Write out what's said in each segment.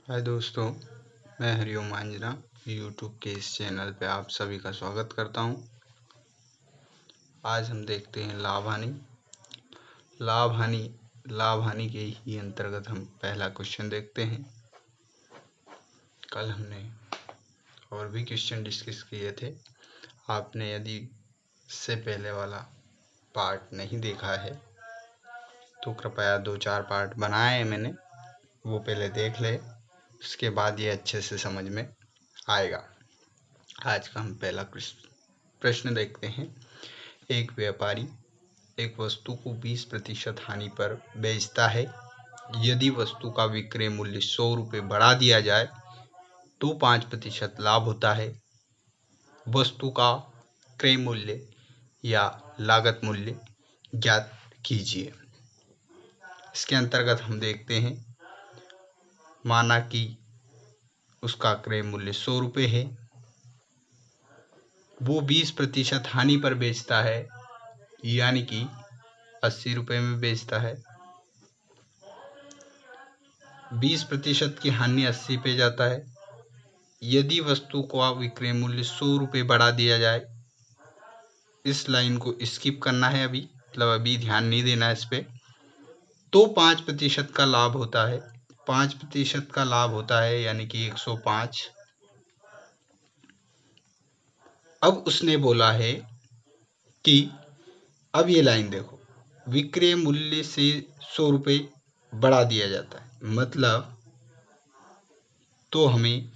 हाय दोस्तों, मैं हरिओम मांजरा यूट्यूब के इस चैनल पे आप सभी का स्वागत करता हूं। आज हम देखते हैं लाभ हानि के ही अंतर्गत हम पहला क्वेश्चन देखते हैं। कल हमने और भी क्वेश्चन डिस्कस किए थे। आपने यदि इससे पहले वाला पार्ट नहीं देखा है तो कृपया 2-4 पार्ट बनाए हैं मैंने, वो पहले देख ले, उसके बाद ये अच्छे से समझ में आएगा। आज का हम पहला प्रश्न देखते हैं। एक व्यापारी एक वस्तु को 20% हानि पर बेचता है। यदि वस्तु का विक्रय मूल्य 100 रुपये बढ़ा दिया जाए तो 5% लाभ होता है। वस्तु का क्रय मूल्य या लागत मूल्य ज्ञात कीजिए। इसके अंतर्गत हम देखते हैं, माना कि उसका क्रय मूल्य 100 रुपये है, वो 20% हानि पर बेचता है, यानी कि 80 रुपये में बेचता है। 20% की हानि 80 पे जाता है। यदि वस्तु का विक्रय मूल्य 100 रुपये बढ़ा दिया जाए, इस लाइन को स्किप करना है, मतलब अभी ध्यान नहीं देना है इस पे, तो 5% का लाभ होता है। 5% का लाभ होता है यानी कि 105। अब उसने बोला है कि अब ये लाइन देखो, विक्रय मूल्य से 100 रुपये बढ़ा दिया जाता है, मतलब तो हमें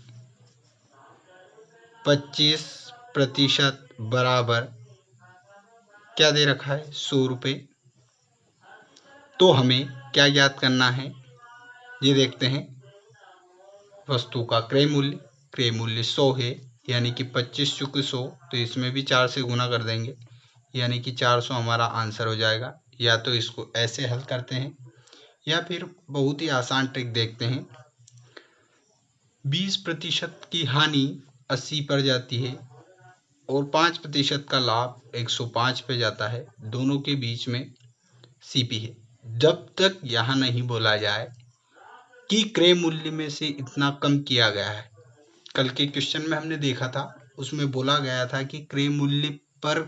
25% बराबर क्या दे रखा है, 100 रुपये। तो हमें क्या ज्ञात करना है, ये देखते हैं। वस्तु का क्रय मूल्य 100 है, यानी कि 25 चुके 100, तो इसमें भी 4 से गुना कर देंगे, यानी कि 400 हमारा आंसर हो जाएगा। या तो इसको ऐसे हल करते हैं या फिर बहुत ही आसान ट्रिक देखते हैं। 20% की हानि 80 पर जाती है और 5% का लाभ 105 पे जाता है। दोनों के बीच में सीपी है। जब तक यहाँ नहीं बोला जाए कि क्रय मूल्य में से इतना कम किया गया है। कल के क्वेश्चन में हमने देखा था, उसमें बोला गया था कि क्रय मूल्य पर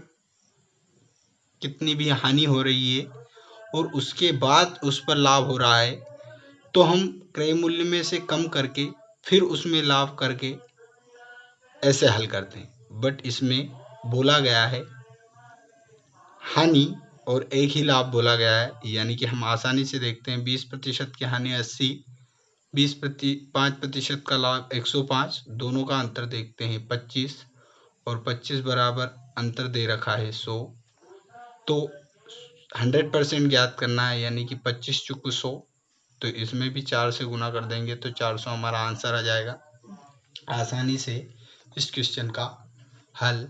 कितनी भी हानि हो रही है और उसके बाद उस पर लाभ हो रहा है, तो हम क्रय मूल्य में से कम करके फिर उसमें लाभ करके ऐसे हल करते हैं। बट इसमें बोला गया है हानि और एक ही लाभ बोला गया है, यानी कि हम आसानी से देखते हैं। 20% की हानि 80, 5% का लाभ 105, दोनों का अंतर देखते हैं 25, और 25 बराबर अंतर दे रखा है 100। तो 100% ज्ञात करना है, यानी कि 25 चुके 100, तो इसमें भी 4 से गुना कर देंगे तो 400 हमारा आंसर आ जाएगा। आसानी से इस क्वेश्चन का हल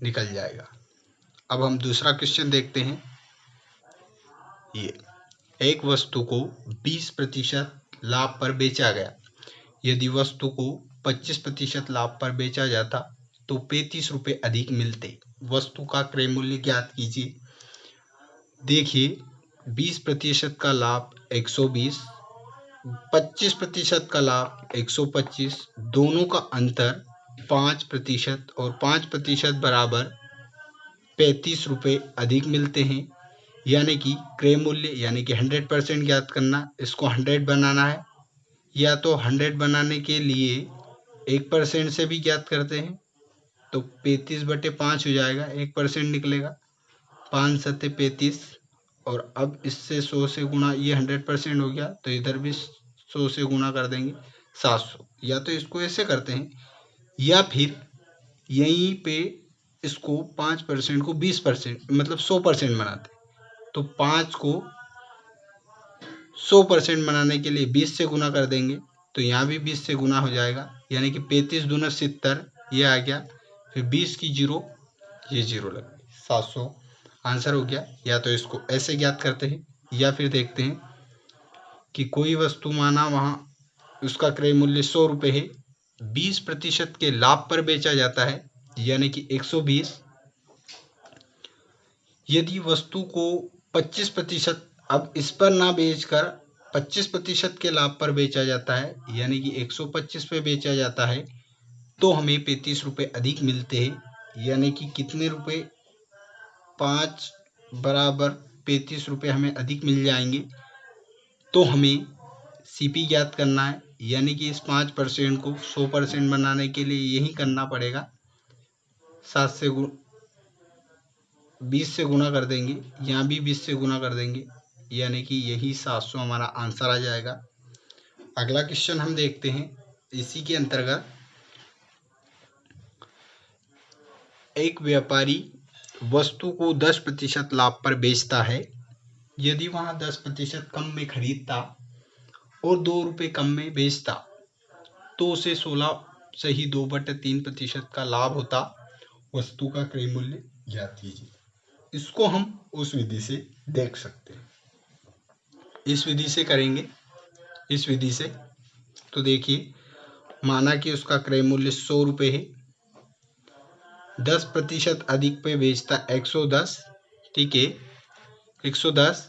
निकल जाएगा। अब हम दूसरा क्वेश्चन देखते हैं। ये एक वस्तु को 20% लाभ पर बेचा गया। यदि वस्तु को 25% लाभ पर बेचा जाता तो 35 रुपये अधिक मिलते। वस्तु का क्रय मूल्य ज्ञात कीजिए। देखिए, 20% का लाभ 120, 25% का लाभ 125, दोनों का अंतर 5% और 5% बराबर 35 रुपये अधिक मिलते हैं। यानी कि क्रय मूल्य यानी कि 100% ज्ञात करना, इसको 100 बनाना है, या तो 100 बनाने के लिए 1% से भी ज्ञात करते हैं, तो 35/5 हो जाएगा, 1% निकलेगा, 5 सत्ते 35। और अब इससे 100 से गुणा, ये 100% हो गया, तो इधर भी 100 से गुणा कर देंगे 700। या तो इसको ऐसे करते हैं, या फिर यहीं पे इसको 5% को 20%, मतलब 100% बनाते हैं। तो 5 को 100% बनाने के लिए 20 से गुना कर देंगे, तो यहाँ भी 20 से गुना हो जाएगा, यानी कि 35 दूना 70, ये आ गया। फिर 20 की 0, ये 0 लग गई, 700 आंसर हो गया। या तो इसको ऐसे ज्ञात करते हैं, या फिर देखते हैं कि कोई वस्तु माना वहाँ उसका क्रय मूल्य 100 रुपये है, 20% के लाभ पर बेचा जाता है, यानी कि 120। यदि वस्तु को 25%, अब इस पर ना बेचकर 25% के लाभ पर बेचा जाता है, यानी कि 125 पे बेचा जाता है, तो हमें 35 रुपये अधिक मिलते हैं, यानी कि कितने रुपए, 5 बराबर 35 रुपये हमें अधिक मिल जाएंगे। तो हमें सीपी ज्ञात करना है, यानी कि इस 5% को 100% बनाने के लिए यही करना पड़ेगा, 20 से गुना कर देंगे, यहाँ भी 20 से गुना कर देंगे, यानी कि यही 700 हमारा आंसर आ जाएगा। अगला क्वेश्चन हम देखते हैं। इसी के अंतर्गत एक व्यापारी वस्तु को 10% लाभ पर बेचता है। यदि वहाँ 10% कम में खरीदता और 2 रुपये कम में बेचता तो उसे 16 से ही 2/3% का लाभ होता। वस्तु का क्रय मूल्य ज्ञात कीजिए। इसको हम उस विधि से देख सकते हैं। इस विधि से करेंगे, इस विधि से तो देखिए, माना कि उसका क्रय मूल्य 100 रुपये है, 10% अधिक पे बेचता 110, ठीक है, 110,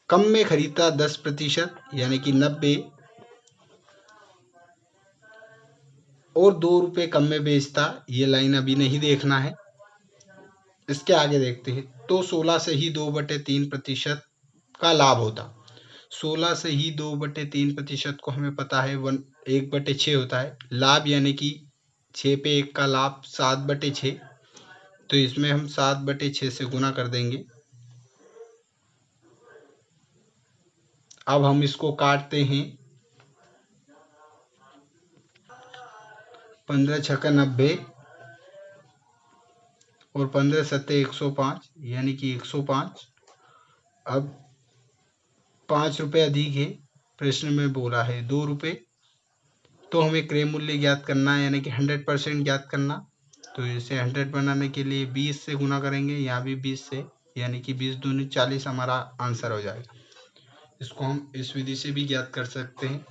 कम में खरीदता 10% यानी कि 90, और 2 रुपये कम में बेचता। ये लाइन अभी नहीं देखना है, इसके आगे देखते हैं। तो 16 से ही 2/3% का लाभ होता। 16 से ही 2/3% को हमें पता है 1/6 होता है लाभ, यानी कि 6 पे 1 का लाभ 7/6। तो इसमें हम 7/6 से गुना कर देंगे। अब हम इसको काटते हैं, 15 छक्का 90 और 15 सत्ते 105, यानी कि 105। अब 5 रुपये अधिक है, प्रश्न में बोला है 2 रुपये, तो हमें क्रय मूल्य ज्ञात करना है, यानी कि 100% ज्ञात करना। तो इसे 100 बनाने के लिए 20 से गुना करेंगे, यहाँ भी 20 से, यानी कि 20 दूनी 40 हमारा आंसर हो जाएगा। इसको हम इस विधि से भी ज्ञात कर सकते हैं।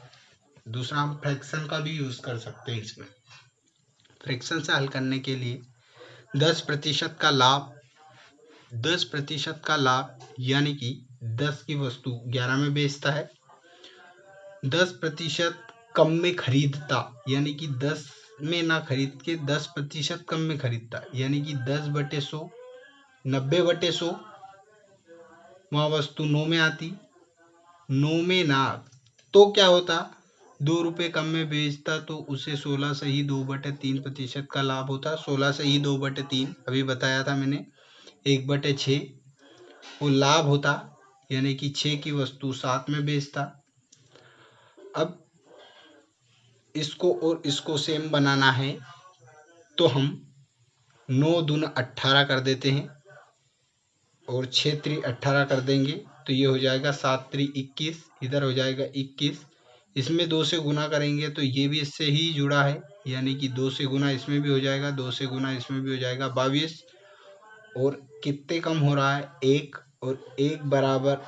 दूसरा, हम फ्रैक्शन का भी यूज कर सकते हैं। इसमें फ्रैक्शन से हल करने के लिए 10% का लाभ, 10% का लाभ यानी कि 10 की वस्तु 11 में बेचता है, 10% कम में खरीदता, यानी कि 10 में ना खरीद के 10% कम में खरीदता, यानी कि 10/100, 90/100। वहाँ वस्तु 9 में आती, 9 में ना, तो क्या होता, 2 रुपये कम में बेचता, तो उसे 16 से ही 2/3% का लाभ होता। 16 से ही 2/3 अभी बताया था मैंने, 1/6 वो लाभ होता, यानी कि 6 की वस्तु 7 में बेचता। अब इसको और इसको सेम बनाना है, तो हम 9 दूना 18 कर देते हैं और 6 त्रि 18 कर देंगे, तो ये हो जाएगा 7 त्रि 21, इधर हो जाएगा 21। इसमें 2 से गुना करेंगे तो ये भी इससे ही जुड़ा है, यानी कि 2 से गुना इसमें भी हो जाएगा, 2 से गुना इसमें भी हो जाएगा, 22। और कितने कम हो रहा है, 1, और 1 बराबर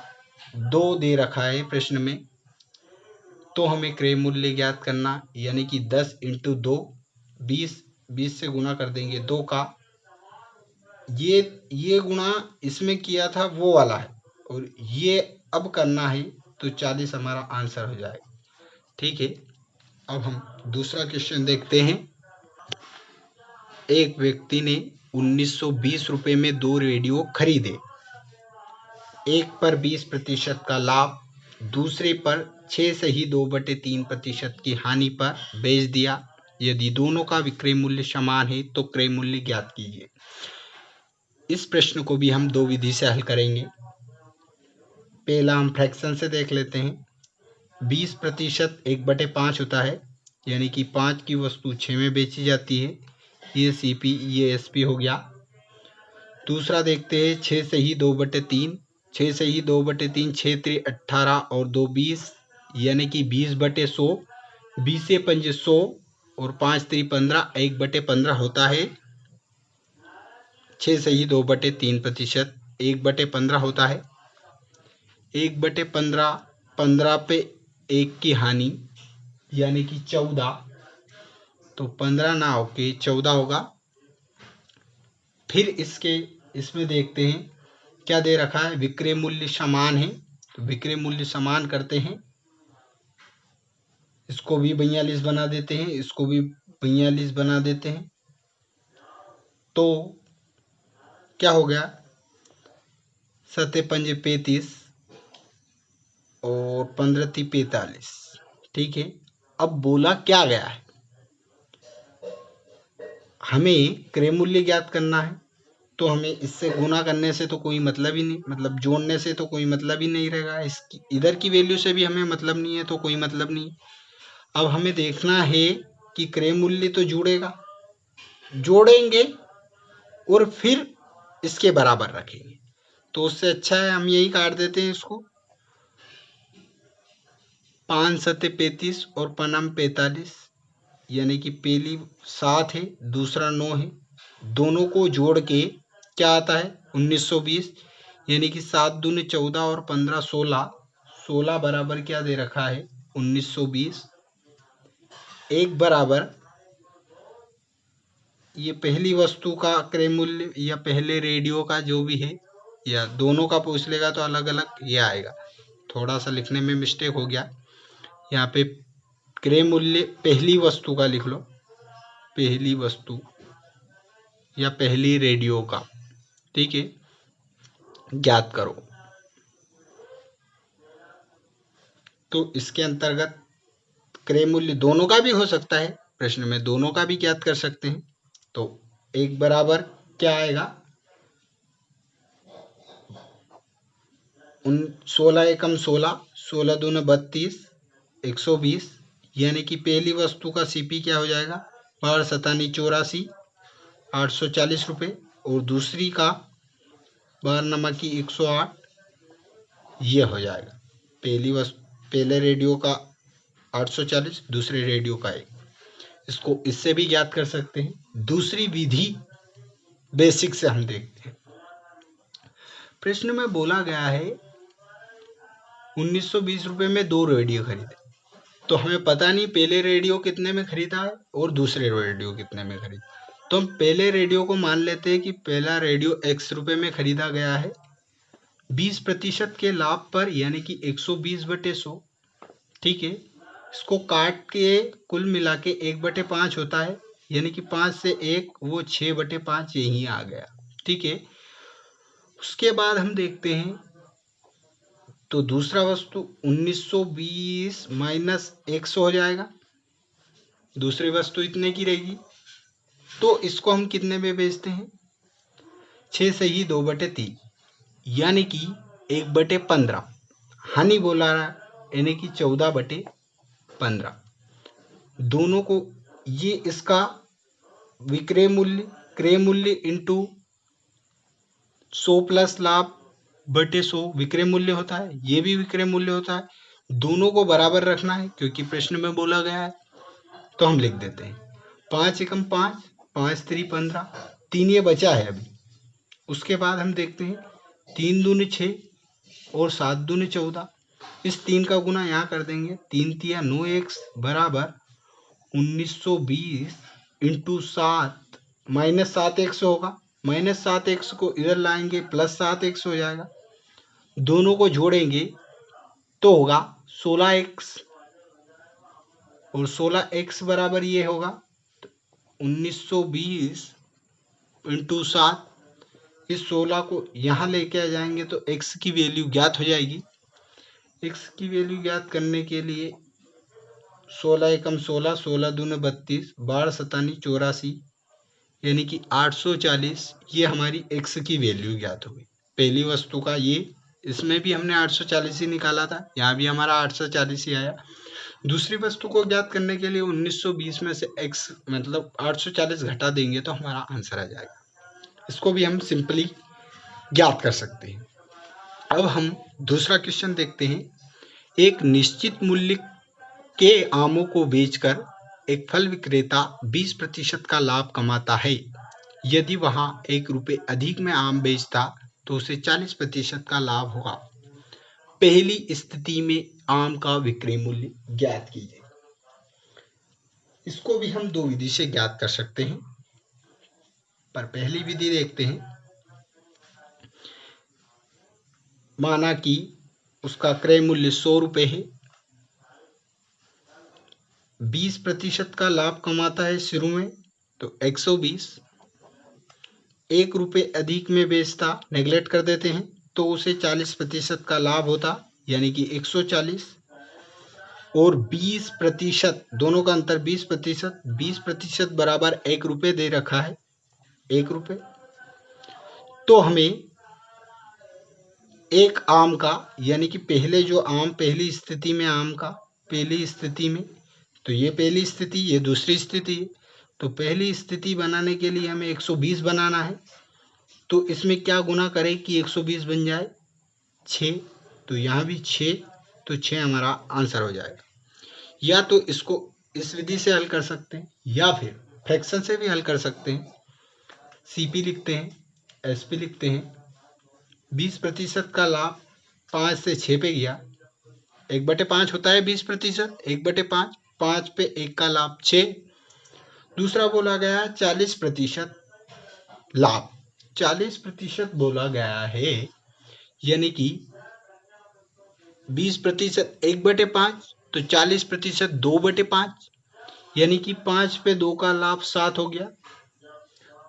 2 दे रखा है प्रश्न में। तो हमें क्रय मूल्य ज्ञात करना, यानी कि 10 × 2, 20, 20 से गुना कर देंगे 2 का। ये गुणा इसमें किया था वो वाला है, और ये अब करना है, तो 40 हमारा आंसर हो जाएगा। ठीक है, अब हम दूसरा क्वेश्चन देखते हैं। एक व्यक्ति ने 1920 रुपये में 2 रेडियो खरीदे। एक पर 20% का लाभ, दूसरे पर 6 से ही 2/3% की हानि पर बेच दिया। यदि दोनों का विक्रय मूल्य समान है तो क्रय मूल्य ज्ञात कीजिए। इस प्रश्न को भी हम 2 विधि से हल करेंगे। पहला हम फ्रैक्शन से देख लेते हैं। 20% 1/5 होता है, यानी कि 5 की वस्तु 6 में बेची जाती है। ये CP, ये SP हो गया। दूसरा देखते हैं 6 से ही 2/3, 6 से ही 2/3, 6 त्रि 18 और 2 20, यानी कि 20/100, 20 से 5 100 और 5 त्रि 15, 1/15 होता है। 6 से ही 2/3%, 1/15 होता है। 1/15, 15 पे 1 की हानि, यानी कि 14, तो 15 ना होके 14 होगा। फिर इसमें देखते हैं क्या दे रखा है, विक्रय मूल्य समान है, तो विक्रय मूल्य समान करते हैं, इसको भी 42 बना देते हैं, इसको भी 42 बना देते हैं। तो क्या हो गया, 7 पंजे 35 और 15 × 45। ठीक है, अब बोला क्या गया है, हमें क्रय मूल्य ज्ञात करना है। तो हमें इससे गुना करने से तो कोई मतलब ही नहीं, मतलब जोड़ने से तो कोई मतलब ही नहीं रहेगा, इसकी इधर की वैल्यू से भी हमें मतलब नहीं है, तो कोई मतलब नहीं। अब हमें देखना है कि क्रय मूल्य तो जुड़ेगा, जोड़ेंगे और फिर इसके बराबर रखेंगे। तो उससे अच्छा है हम यही काट देते हैं इसको, 5 × 7 = 35 और 5 × 45, यानी कि पहली 7 है, दूसरा 9 है, दोनों को जोड़ के क्या आता है 1920, यानी कि 7 दूनी 14 और 15 16, 16 बराबर क्या दे रखा है 1920। एक बराबर ये पहली वस्तु का क्रय मूल्य या पहले रेडियो का जो भी है, या दोनों का पूछ लेगा तो अलग अलग ये आएगा। थोड़ा सा लिखने में मिस्टेक हो गया, यहाँ पे क्रय मूल्य पहली वस्तु का लिख लो, पहली वस्तु या पहली रेडियो का, ठीक है, ज्ञात करो। तो इसके अंतर्गत क्रय मूल्य दोनों का भी हो सकता है, प्रश्न में दोनों का भी ज्ञात कर सकते हैं। तो एक बराबर क्या आएगा 16 एकम 16, 16 दूने 32, 120, यानी कि पहली वस्तु का सीपी क्या हो जाएगा 12 सतानी 84, 840 रुपये, और दूसरी का 12 नमक की 108, ये हो जाएगा पहले रेडियो का 840, दूसरे रेडियो का 1। इसको इससे भी ज्ञात कर सकते हैं। दूसरी विधि बेसिक से हम देखते हैं। प्रश्न में बोला गया है 1920 रुपये में 2 रेडियो खरीदे, तो हमें पता नहीं पहले रेडियो कितने में खरीदा है और दूसरे रेडियो कितने में खरीदा। तो हम पहले रेडियो को मान लेते हैं कि पहला रेडियो x रुपये में खरीदा गया है 20% के लाभ पर, यानी कि 120/100। ठीक है, इसको काट के कुल मिला के 1/5 होता है, यानी कि 5 से 1 वो 6/5 यही आ गया। ठीक है, उसके बाद हम देखते हैं तो दूसरा वस्तु 1920 माइनस 100 हो जाएगा, दूसरी वस्तु इतने की रहेगी। तो इसको हम कितने में बेचते हैं 6 से ही 2/3, यानी कि 1/15 हानि बोला रहा, यानी कि 14/15। दोनों को ये इसका विक्रय मूल्य क्रय मूल्य इंटू 100 प्लस लाभ बटे 100 विक्रय मूल्य होता है, ये भी विक्रय मूल्य होता है। दोनों को बराबर रखना है क्योंकि प्रश्न में बोला गया है। तो हम लिख देते हैं 5 एकम 5, 5 × 3 = 15, 3 ये बचा है अभी। उसके बाद हम देखते हैं 3 दूनी 6 और 7 दूनी 14, इस 3 का गुना यहाँ कर देंगे, 3 × 3 = 9x बराबर 1920 इंटू 7 माइनस 7x होगा, माइनस 7x को इधर लाएंगे प्लस 7x हो जाएगा, दोनों को जोड़ेंगे तो होगा 16x, और 16x बराबर ये होगा 1920 इंटू 7। इस 16 को यहाँ लेके आ जाएंगे तो x की वैल्यू ज्ञात हो जाएगी। x की वैल्यू ज्ञात करने के लिए 16 एकम 16, 16 दूने 32, 12 सतानी 84, यानी कि 840, ये हमारी x की वैल्यू ज्ञात हो गई। पहली वस्तु का ये, इसमें भी हमने 840 ही निकाला था, यहाँ भी हमारा 840 ही आया। दूसरी वस्तु को ज्ञात करने के लिए 1920 में से x मतलब 840 घटा देंगे तो हमारा आंसर आ जाएगा। इसको भी हम सिंपली ज्ञात कर सकते हैं। अब हम दूसरा क्वेश्चन देखते हैं। एक निश्चित मूल्य के आमों को बेचकर एक फल विक्रेता 20% का लाभ कमाता है। यदि वहां 1 रुपये अधिक में आम बेचता तो उसे 40% का लाभ होगा। पहली स्थिति में आम का विक्रय मूल्य ज्ञात कीजिए। इसको भी हम 2 विधि से ज्ञात कर सकते हैं, पर पहली विधि देखते हैं। माना कि उसका क्रय मूल्य 100 रुपये है। 20% का लाभ कमाता है शुरू में, तो 120। 1 रुपये अधिक में बेचता, नेगलेक्ट कर देते हैं, तो उसे 40% का लाभ होता, यानी कि 140। और 20%, दोनों का अंतर 20%, 20% बराबर 1 रुपये दे रखा है, 1 रुपये। तो हमें एक आम का, यानी कि पहले जो आम, पहली स्थिति में आम का, पहली स्थिति में, तो ये पहली स्थिति, ये दूसरी स्थिति है। तो पहली स्थिति बनाने के लिए हमें 120 बनाना है। तो इसमें क्या गुना करें कि 120 बन जाए? 6। तो यहाँ भी 6, तो 6 हमारा आंसर हो जाएगा। या तो इसको इस विधि से हल कर सकते हैं, या फिर फ्रैक्शन से भी हल कर सकते हैं। CP लिखते हैं, SP लिखते हैं। 20% का लाभ 5 से 6 पे गया, 1/5 होता है 20%, 1/5, 5 पे 1 का लाभ 6। दूसरा बोला गया 40% लाभ, 40% बोला गया है, यानी कि 20% 1/5, तो 40% 2/5, यानी कि 5 पे 2 का लाभ 7 हो गया।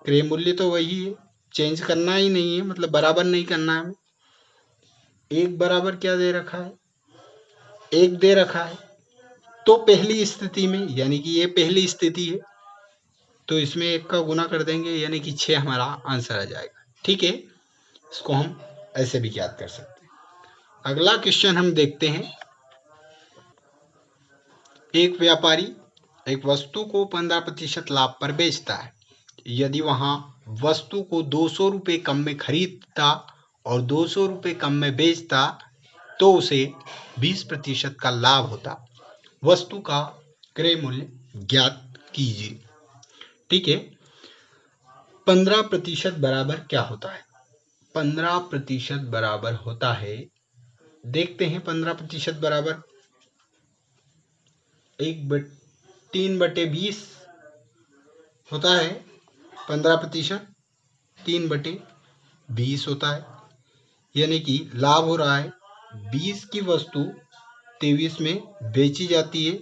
क्रय मूल्य तो वही है, चेंज करना ही नहीं है, मतलब बराबर नहीं करना है हमें। 1 बराबर क्या दे रखा है? 1 दे रखा है। तो पहली स्थिति में, यानी कि ये पहली स्थिति है, तो इसमें 1 का गुना कर देंगे, यानी कि 6 हमारा आंसर आ जाएगा। ठीक है, इसको हम ऐसे भी याद कर सकते हैं। अगला क्वेश्चन हम देखते हैं। एक व्यापारी एक वस्तु को 15% लाभ पर बेचता है। यदि वहां वस्तु को 200 रुपये कम में खरीदता और 200 रुपये कम में बेचता, तो उसे 20% का लाभ होता। वस्तु का क्रय मूल्य ज्ञात कीजिए। ठीक है, 15% बराबर क्या होता है? 15% बराबर होता है, देखते हैं। 15% बराबर 3/20 होता है। 15% 3/20 होता है, यानी कि लाभ हो रहा है 20 की वस्तु 23 में बेची जाती है।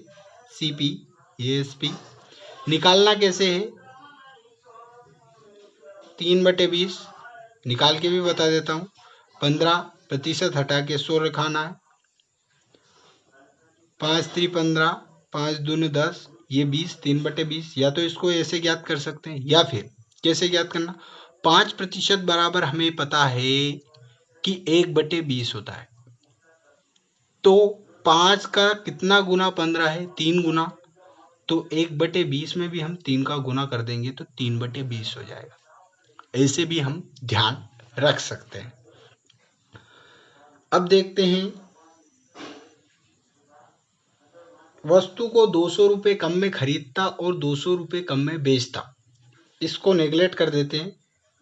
CP ASP निकालना कैसे है? 3/20 निकाल के भी बता देता हूँ। 15% हटा के 100 लिखाना है। 5 3 15, 5 दूनी 10, ये 20, 3/20। या तो इसको ऐसे ज्ञात कर सकते हैं, या फिर कैसे ज्ञात करना? 5% बराबर हमें पता है कि 1/20 होता है। तो 5 का कितना गुना 15 है? 3 गुना। तो 1/20 में भी हम 3 का गुना कर देंगे, तो 3/20 हो जाएगा। ऐसे भी हम ध्यान रख सकते हैं। अब देखते हैं, वस्तु को 200 रुपये कम में खरीदता और 200 रुपये कम में बेचता, इसको नेगलेक्ट कर देते हैं,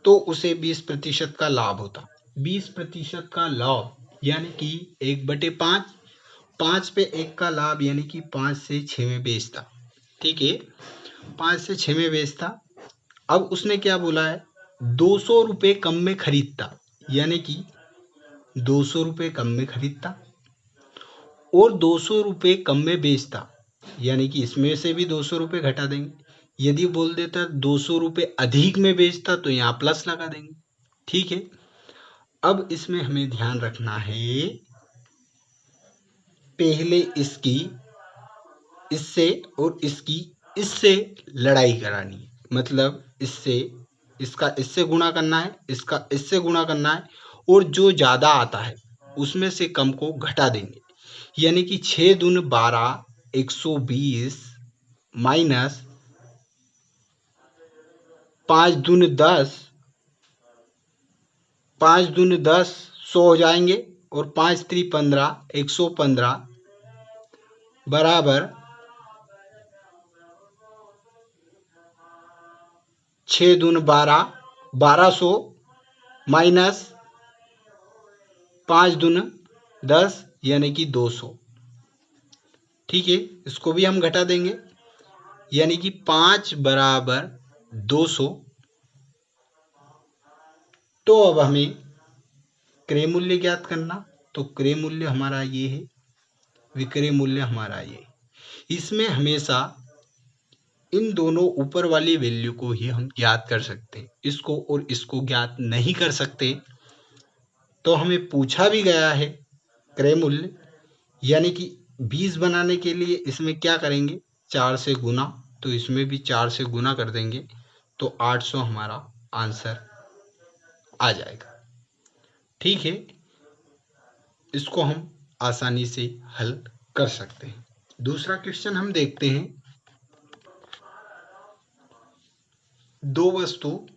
तो उसे 20% का लाभ होता। 20% का लाभ, यानी कि 1/5, 5 पे 1 का लाभ, यानी कि 5 से 6 में बेचता। ठीक है, 5 से 6 में बेचता। अब उसने क्या बोला है? 200 रुपये कम में खरीदता, यानी कि 200 रुपये कम में खरीदता और 200 रुपये कम में बेचता, यानी कि इसमें से भी 200 रुपये घटा देंगे। यदि बोल देता 200 रुपये अधिक में बेचता, तो यहाँ प्लस लगा देंगे। ठीक है, अब इसमें हमें ध्यान रखना है, पहले इसकी इससे और इसकी इससे लड़ाई करानी है। मतलब इससे, इसका इससे गुणा करना है, इसका इससे गुणा करना है, और जो ज़्यादा आता है उसमें से कम को घटा देंगे। यानी कि 6 दूनी 12, 120 माइनस 5 दूनी 10, 5 दूनी 10, 100 हो जाएंगे, और 5 3 15, 115 बराबर 6 दूनी 12, 1200 माइनस 5 दूनी 10, यानी कि 200। ठीक है, इसको भी हम घटा देंगे, यानी कि 5 बराबर 200। तो अब हमें क्रय मूल्य ज्ञात करना, तो क्रय मूल्य हमारा ये है, विक्रय मूल्य हमारा ये। इसमें हमेशा इन दोनों ऊपर वाली वैल्यू को ही हम ज्ञात कर सकते हैं, इसको और इसको ज्ञात नहीं कर सकते। तो हमें पूछा भी गया है क्रय मूल्य, यानी कि 20 बनाने के लिए इसमें क्या करेंगे, 4 से गुना, तो इसमें भी 4 से गुना कर देंगे तो 800 हमारा आंसर आ जाएगा। ठीक है, इसको हम आसानी से हल कर सकते हैं। दूसरा क्वेश्चन हम देखते हैं। दो वस्तु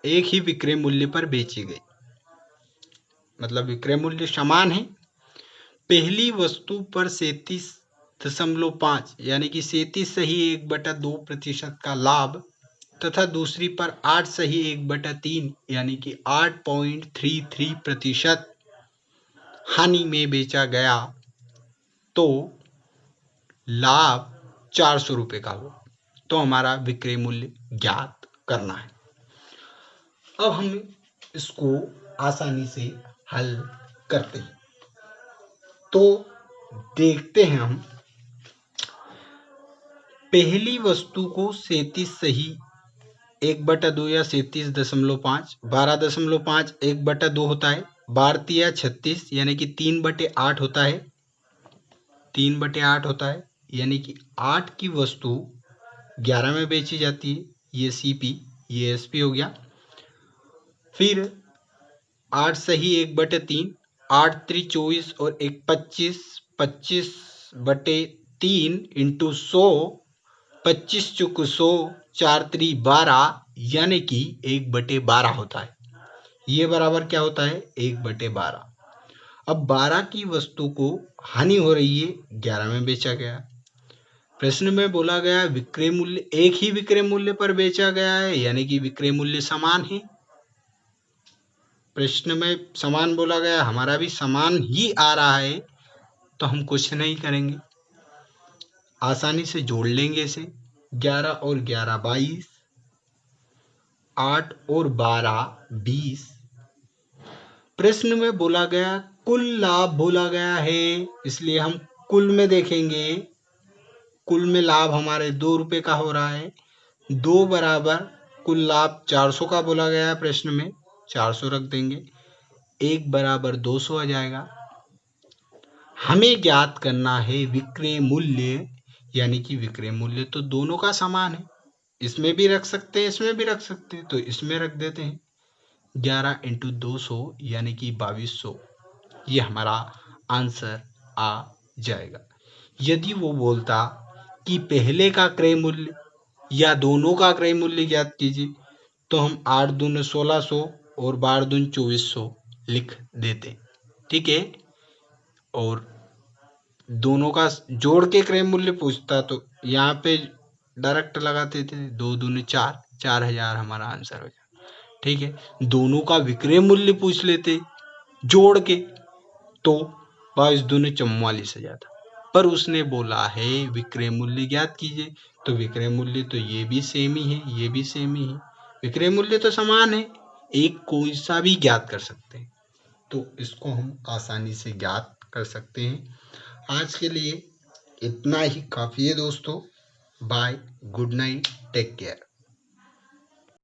एक ही विक्रय मूल्य पर बेची गई, मतलब विक्रय मूल्य समान है। पहली वस्तु पर 37.5 यानी कि 37 सही 1/2% का लाभ तथा दूसरी पर 8 सही 1/3 यानी कि 8.33% हानि में बेचा गया तो लाभ 400 रुपये का हो। तो हमारा विक्रय मूल्य ज्ञात करना है। अब हम इसको आसानी से हल करते हैं। तो देखते हैं हम, पहली वस्तु को 37 सही 1/2 या 37.5, 12.5 1/2 होता है, 12 36 यानी कि 3/8 होता है, 3/8 होता है, यानी कि 8 की वस्तु 11 में बेची जाती है। ये CP, ये SP हो गया। फिर 8 सही 1/3, 8 3 24 और 1 25, 25/3 इंटू 100, 25 चुक 100, 4 3 12 यानी कि 1/12 होता है। ये बराबर क्या होता है, 1/12। अब 12 की वस्तु को हानि हो रही है, 11 में बेचा गया। प्रश्न में बोला गया विक्रय मूल्य एक ही विक्रय मूल्य पर बेचा गया है, यानी कि विक्रय मूल्य समान है। प्रश्न में समान बोला गया, हमारा भी समान ही आ रहा है, तो हम कुछ नहीं करेंगे, आसानी से जोड़ लेंगे इसे। 11 और 11 22, 8 और 12 20। प्रश्न में बोला गया कुल लाभ बोला गया है, इसलिए हम कुल में देखेंगे। कुल में लाभ हमारे 2 रुपये का हो रहा है। 2 बराबर कुल लाभ 400 का बोला गया है प्रश्न में, 400 रख देंगे। 1 बराबर 200 आ जाएगा। हमें ज्ञात करना है विक्रय मूल्य, यानी कि विक्रय मूल्य तो दोनों का समान है, इसमें भी रख सकते हैं, इसमें भी रख सकते हैं, तो इसमें रख देते हैं। 11 इंटू 200 यानी कि 2200, ये हमारा आंसर आ जाएगा। यदि वो बोलता कि पहले का क्रय मूल्य या दोनों का क्रय मूल्य ज्ञात कीजिए, तो हम 8 दूने 1600 और 12 दूने 2400 लिख देते। ठीक है, और दोनों का जोड़ के क्रय मूल्य पूछता तो यहाँ पे डायरेक्ट लगाते थे, 2 दूने 4, 4000 हमारा आंसर हो जाए। ठीक है, दोनों का विक्रय मूल्य पूछ लेते जोड़ के, तो 22 दूने 44 हजार था, पर उसने बोला है विक्रय मूल्य ज्ञात कीजिए, तो विक्रय मूल्य तो ये भी सेम ही है, ये भी सेम ही है, विक्रय मूल्य तो समान है, एक कोई सा भी ज्ञात कर सकते हैं, तो इसको हम आसानी से ज्ञात कर सकते हैं। आज के लिए इतना ही काफ़ी है दोस्तों। Bye, good night, take care.